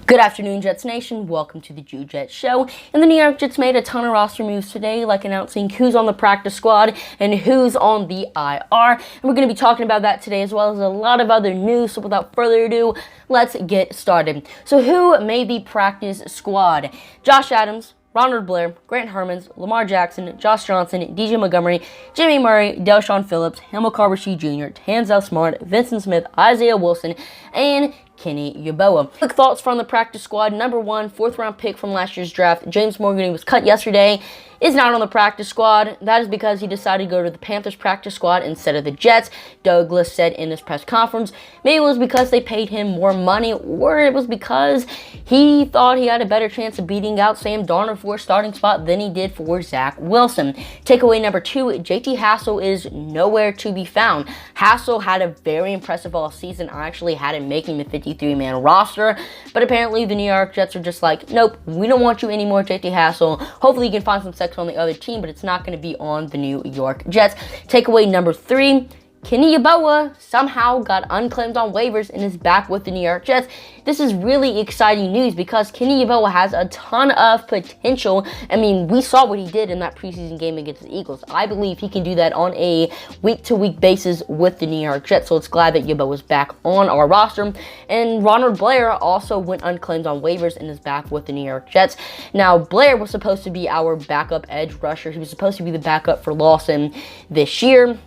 Good afternoon, Jets Nation. Welcome to the Jew Jets Show. And the New York Jets made a ton of roster moves today, like announcing who's on the practice squad and who's on the IR. And we're going to be talking about that today, as well as a lot of other news. So without further ado, let's get started. So who made the practice squad? Josh Adams, Ronald Blair, Grant Hermans, Lamar Jackson, Josh Johnson, DJ Montgomery, Jimmy Murray, Delshon Phillips, Hamilcar Rashed Jr., Tanzel Smart, Vincent Smith, Isaiah Wilson, and Kenny Yeboah. Quick thoughts from the practice squad. Number one, fourth-round pick from last year's draft, James Morgan, who was cut yesterday, is not on the practice squad. That is because he decided to go to the Panthers practice squad instead of the Jets, Douglas said in his press conference. Maybe it was because they paid him more money, or it was because he thought he had a better chance of beating out Sam Darnold for a starting spot than he did for Zach Wilson. Takeaway number two, JT Hassel is nowhere to be found. Hassel had a very impressive all season. I actually had him making the 53-man roster, but apparently the New York Jets are just like, nope, we don't want you anymore, JT Hassel. Hopefully you can find some sex on the other team, but it's not going to be on the New York Jets. Takeaway number three, Kenny Yeboah somehow got unclaimed on waivers and is back with the New York Jets. This is really exciting news because Kenny Yeboah has a ton of potential. I mean, we saw what he did in that preseason game against the Eagles. I believe he can do that on a week-to-week basis with the New York Jets, so it's glad that Yeboah was back on our roster. And Ronald Blair also went unclaimed on waivers and is back with the New York Jets. Now, Blair was supposed to be our backup edge rusher. He was supposed to be the backup for Lawson this year,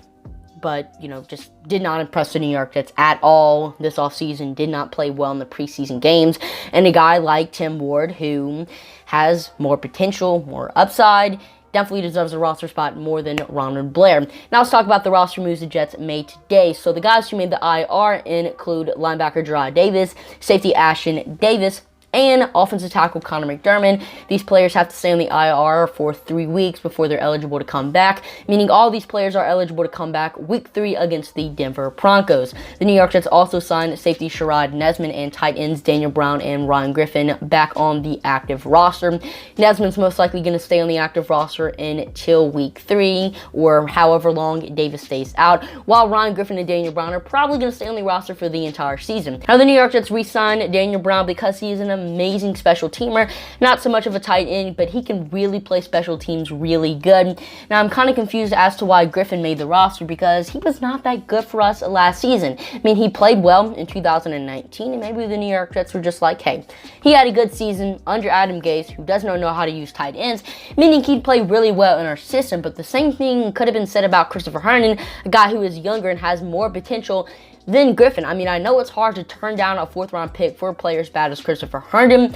but, just did not impress the New York Jets at all this offseason, did not play well in the preseason games. And a guy like Tim Ward, who has more potential, more upside, definitely deserves a roster spot more than Ronald Blair. Now let's talk about the roster moves the Jets made today. So the guys who made the IR include linebacker Jarrad Davis, safety Ashton Davis, and offensive tackle Connor McDermott. These players have to stay on the IR for 3 weeks before they're eligible to come back, meaning all these players are eligible to come back week 3 against the Denver Broncos. The New York Jets also signed safety Sherrod Nesmond and tight ends Daniel Brown and Ryan Griffin back on the active roster. Nesmond's most likely going to stay on the active roster until week 3 or however long Davis stays out, while Ryan Griffin and Daniel Brown are probably going to stay on the roster for the entire season. Now the New York Jets re-signed Daniel Brown because he is an amazing special teamer, not so much of a tight end, but he can really play special teams really good. Now I'm kind of confused as to why Griffin made the roster because he was not that good for us last season. I mean, he played well in 2019, and maybe the New York Jets were just like, hey, he had a good season under Adam Gase, who does not know how to use tight ends, meaning he'd play really well in our system. But the same thing could have been said about Christopher Herndon, a guy who is younger and has more potential than Griffin. I mean, I know it's hard to turn down a 4th-round pick for a player as bad as Christopher Herndon,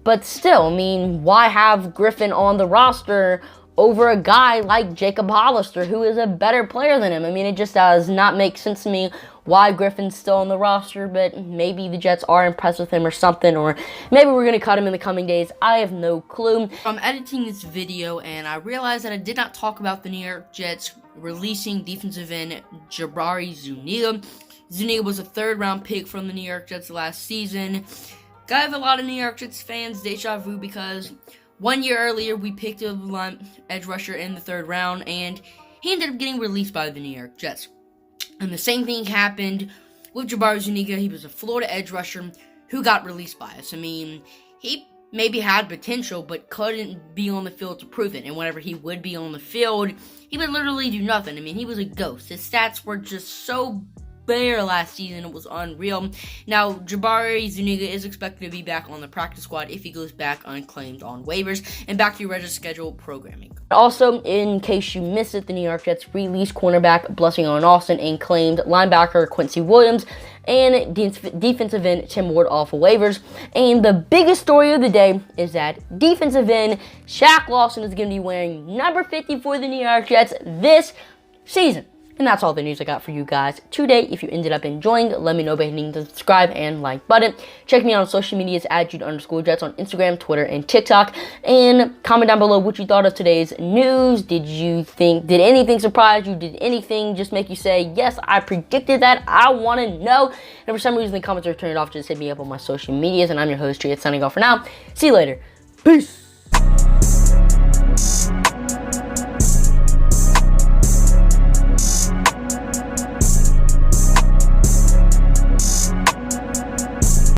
but still, I mean, why have Griffin on the roster over a guy like Jacob Hollister, who is a better player than him? I mean, it just does not make sense to me why Griffin's still on the roster, but maybe the Jets are impressed with him or something, or maybe we're going to cut him in the coming days. I have no clue. I'm editing this video, and I realized that I did not talk about the New York Jets releasing defensive end Jarbi Zuniga. Zuniga was a 3rd-round pick from the New York Jets last season. Gave a lot of New York Jets fans deja vu because 1 year earlier we picked a edge rusher in the 3rd round, and he ended up getting released by the New York Jets. And the same thing happened with Jarbi Zuniga. He was a Florida edge rusher who got released by us. I mean, he maybe had potential, but couldn't be on the field to prove it. And whenever he would be on the field, he would literally do nothing. I mean, he was a ghost. His stats were just so bare last season, it was unreal. Now, Jarbi Zuniga is expected to be back on the practice squad if he goes back unclaimed on waivers and back to your regular schedule programming. Also, in case you missed it, the New York Jets released cornerback Blessing on Austin and claimed linebacker Quincy Williams and defensive end Tim Ward off of waivers. And the biggest story of the day is that defensive end Shaq Lawson is going to be wearing number 50 for the New York Jets this season. And that's all the news I got for you guys today. If you ended up enjoying, let me know by hitting the subscribe and like button. Check me out on social medias at Jude_Jets on Instagram, Twitter, and TikTok. And comment down below what you thought of today's news. Did anything surprise you? Did anything just make you say, yes, I predicted that? I want to know. And for some reason, the comments are turned off. Just hit me up on my social medias. And I'm your host, Jude, signing off for now. See you later. Peace.